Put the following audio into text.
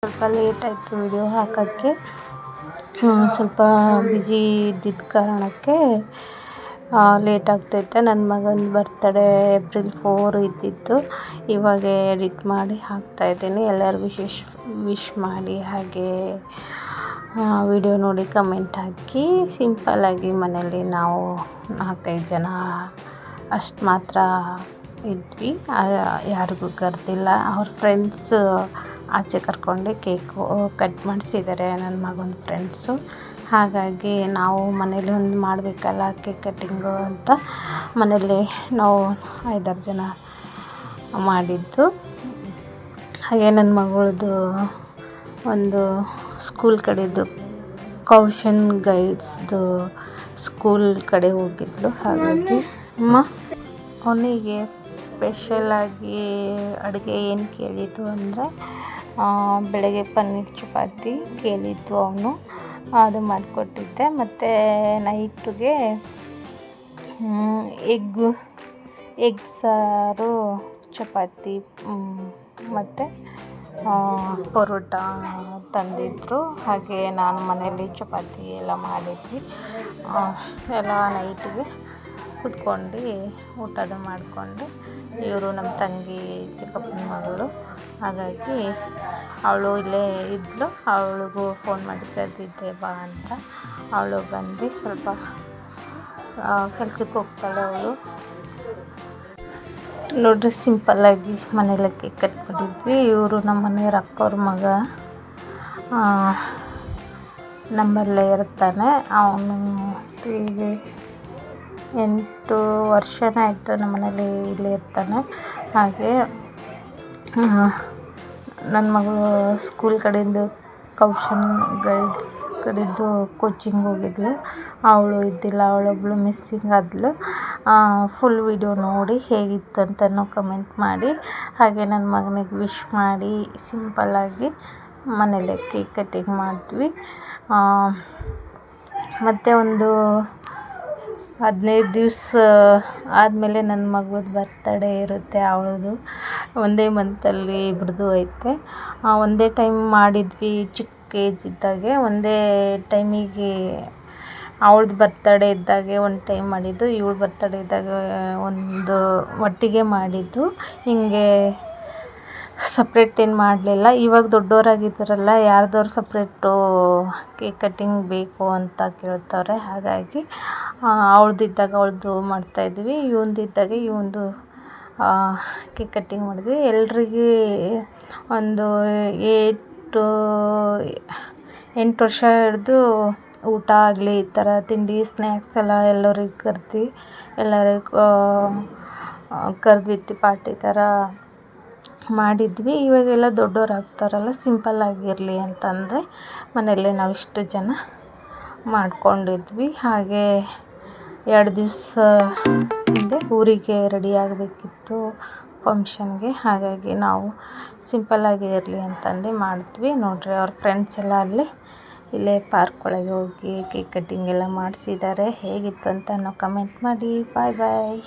ಸ್ವಲ್ಪ ಲೇಟ್ ಆಯಿತು ವಿಡಿಯೋ ಹಾಕೋಕ್ಕೆ. ಸ್ವಲ್ಪ ಬ್ಯುಸಿ ಇದ್ದಿದ್ದ ಕಾರಣಕ್ಕೆ ಲೇಟ್ ಆಗ್ತೈತೆ. ನನ್ನ ಮಗನ ಬರ್ತ್ಡೇ ಏಪ್ರಿಲ್ 4 ಇದ್ದಿತ್ತು. ಇವಾಗ ಎಡಿಟ್ ಮಾಡಿ ಹಾಕ್ತಾಯಿದ್ದೀನಿ. ಎಲ್ಲರಿಗೂ ವಿಶ್ ಮಾಡಿ, ಹಾಗೆ ವಿಡಿಯೋ ನೋಡಿ ಕಮೆಂಟ್ ಹಾಕಿ. ಸಿಂಪಲ್ಲಾಗಿ ಮನೇಲಿ ನಾವು 4-5 ಜನ ಅಷ್ಟು ಮಾತ್ರ ಇದ್ವಿ. ಯಾರಿಗೂ ಕರೆದಿಲ್ಲ. ಅವ್ರ ಫ್ರೆಂಡ್ಸ್ ಆಚೆ ಕರ್ಕೊಂಡು ಕೇಕು ಕಟ್ ಮಾಡಿಸಿದ್ದಾರೆ, ನನ್ನ ಮಗನ ಫ್ರೆಂಡ್ಸು. ಹಾಗಾಗಿ ನಾವು ಮನೇಲಿ ಒಂದು ಮಾಡಬೇಕಲ್ಲ ಕೇಕ್ ಕಟ್ಟಿಂಗು ಅಂತ ಮನೇಲಿ ನಾವು 5-6 ಜನ ಮಾಡಿದ್ದು. ಹಾಗೆ ನನ್ನ ಮಗಳದು ಒಂದು ಸ್ಕೂಲ್ ಕಡೆದು ಕೌಶನ್ ಗೈಡ್ಸ್ದು ಸ್ಕೂಲ್ ಕಡೆ ಹೋಗಿದ್ಲು. ಹಾಗಾಗಿ ಅವನಿಗೆ ಸ್ಪೆಷಲಾಗಿ ಅಡುಗೆ ಏನು ಕೇಳಿದ್ದು ಅಂದರೆ ಬೆಳಗ್ಗೆ ಪನ್ನೀರ್ ಚಪಾತಿ ಕೇಳಿದ್ದು ಅವನು, ಅದು ಮಾಡಿಕೊಟ್ಟಿದ್ದೆ. ಮತ್ತು ನೈಟ್ಗೆ ಎಗ್ ಸಾರು, ಚಪಾತಿ ಮತ್ತು ಪರೋಟ ತಂದಿದ್ದರು. ಹಾಗೆ ನಾನು ಮನೇಲಿ ಚಪಾತಿ ಎಲ್ಲ ಮಾಡಿದ್ವಿ. ಎಲ್ಲ ನೈಟಿಗೆ ಕೂತ್ಕೊಂಡು ಊಟದ ಮಾಡಿಕೊಂಡು, ಇವರು ನಮ್ಮ ತಂಗಿ ಚಿಕ್ಕಪ್ಪನ ಮಗಳು. ಹಾಗಾಗಿ ಅವಳು ಇಲ್ಲೇ ಇದ್ಳು. ಅವಳಿಗೂ ಫೋನ್ ಮಾಡಿ ಕರೆದಿದ್ದೆ ಬಾ ಅಂತ. ಅವಳು ಬಂದು ಸ್ವಲ್ಪ ಕೆಲ್ಸಕ್ಕೆ ಹೋಗ್ತಾಳೆ ಅವಳು. ನೋಡ್ರಿ, ಸಿಂಪಲ್ಲಾಗಿ ಮನೇಲಿ ಕೇಕ್ ಕಟ್ ಮಾಡಿದ್ವಿ. ಇವರು ನಮ್ಮ ಮನೆಯವ್ರ ಅಕ್ಕವ್ರ ಮಗ, ನಮ್ಮಲ್ಲೇ ಇರ್ತಾನೆ. ಅವನು ಈಗ 8 ವರ್ಷನೇ ಆಯಿತು ನಮ್ಮ ಮನೇಲಿ ಇಲ್ಲೇ ಇರ್ತಾನೆ. ಹಾಗೆ ನನ್ನ ಮಗಳು ಸ್ಕೂಲ್ ಕಡೆಯಿಂದ ಕೌಶನ್ ಗೈಡ್ಸ್ ಕಡೆದ್ದು ಕೋಚಿಂಗ್ ಹೋಗಿದ್ಲು. ಅವಳು ಇದ್ದಿಲ್ಲ, ಅವಳೊಬ್ಬಳು ಮಿಸ್ಸಿಂಗ್ ಆದ್ಲು. ಫುಲ್ ವಿಡಿಯೋ ನೋಡಿ ಹೇಗಿತ್ತು ಅಂತಲೂ ಕಮೆಂಟ್ ಮಾಡಿ. ಹಾಗೆ ನನ್ನ ಮಗನಿಗೆ ವಿಶ್ ಮಾಡಿ ಸಿಂಪಲ್ಲಾಗಿ ಮನೇಲೆ ಕೇಕ್ ಕಟ್ಟಿಂಗ್ ಮಾಡಿದ್ವಿ. ಮತ್ತು ಒಂದು 15 ದಿವಸ ಆದಮೇಲೆ ನನ್ನ ಮಗಳದ್ದು ಬರ್ತಡೇ ಇರುತ್ತೆ. ಅವಳದು ಒಂದೇ ಮಂತಲ್ಲಿ ಇಬ್ರದ್ದು ಐತೆ. ಒಂದೇ ಟೈಮ್ ಮಾಡಿದ್ವಿ. ಚಿಕ್ಕ ಏಜ್ ಇದ್ದಾಗೆ ಒಂದೇ ಟೈಮಿಗೆ ಅವಳದ್ದು ಬರ್ತಡೇ ಇದ್ದಾಗೆ ಒಂದು ಟೈಮ್ ಮಾಡಿದ್ದು, ಇವಳ ಬರ್ತಡೇ ಇದ್ದಾಗ ಒಂದು ಒಟ್ಟಿಗೆ ಮಾಡಿದ್ದು. ಹೀಗೆ ಸಪ್ರೇಟ್ ಏನು ಮಾಡಲಿಲ್ಲ. ಇವಾಗ ದೊಡ್ಡವರಾಗಿದ್ದಾರಲ್ಲ, ಯಾರ್ದಾರು ಸಪ್ರೇಟು ಕೇಕ್ ಕಟ್ಟಿಂಗ್ ಬೇಕು ಅಂತ ಕೇಳ್ತವ್ರೆ. ಹಾಗಾಗಿ ಅವಳದಿದ್ದಾಗ ಅವಳದು ಮಾಡ್ತಾಯಿದ್ವಿ, ಇವಂದಿದ್ದಾಗ ಇವಂದು ಕೇಕ್ ಕಟ್ಟಿಂಗ್ ಮಾಡಿದ್ವಿ. ಎಲ್ರಿಗೂ ಒಂದು 8 ವರ್ಷ ಹಿಡ್ದು ಊಟ ಆಗಲಿ, ಈ ಥರ ತಿಂಡಿ ಸ್ನ್ಯಾಕ್ಸ್ ಎಲ್ಲ ಎಲ್ಲರಿಗೆ ಕರೆದು ಕರೆದ್ಬಿಟ್ಟು ಪಾರ್ಟಿ ಥರ ಮಾಡಿದ್ವಿ. ಇವಾಗೆಲ್ಲ ದೊಡ್ಡವ್ರು ಆಗ್ತಾರಲ್ಲ, ಸಿಂಪಲ್ಲಾಗಿರಲಿ ಅಂತಂದರೆ ಮನೆಯಲ್ಲೇ ನಾವು ಇಷ್ಟು ಜನ ಮಾಡ್ಕೊಂಡಿದ್ವಿ. ಹಾಗೆ 2 ದಿವಸ ಹಿಂದೆ ಊರಿಗೆ ರೆಡಿ ಆಗಬೇಕಿತ್ತು ಫಂಕ್ಷನ್ಗೆ. ಹಾಗಾಗಿ ನಾವು ಸಿಂಪಲ್ಲಾಗಿ ಇರಲಿ ಅಂತಂದು ಮಾಡಿದ್ವಿ. ನೋಡಿರಿ, ಅವ್ರ ಫ್ರೆಂಡ್ಸ್ ಎಲ್ಲ ಇಲ್ಲೇ ಪಾರ್ಕ್ ಒಳಗೆ ಹೋಗಿ ಕೇಕ್ ಕಟ್ಟಿಂಗ್ ಎಲ್ಲ ಮಾಡಿಸಿದ್ದಾರೆ. ಹೇಗಿತ್ತು ಅಂತ ಕಮೆಂಟ್ ಮಾಡಿ. ಬಾಯ್ ಬಾಯ್.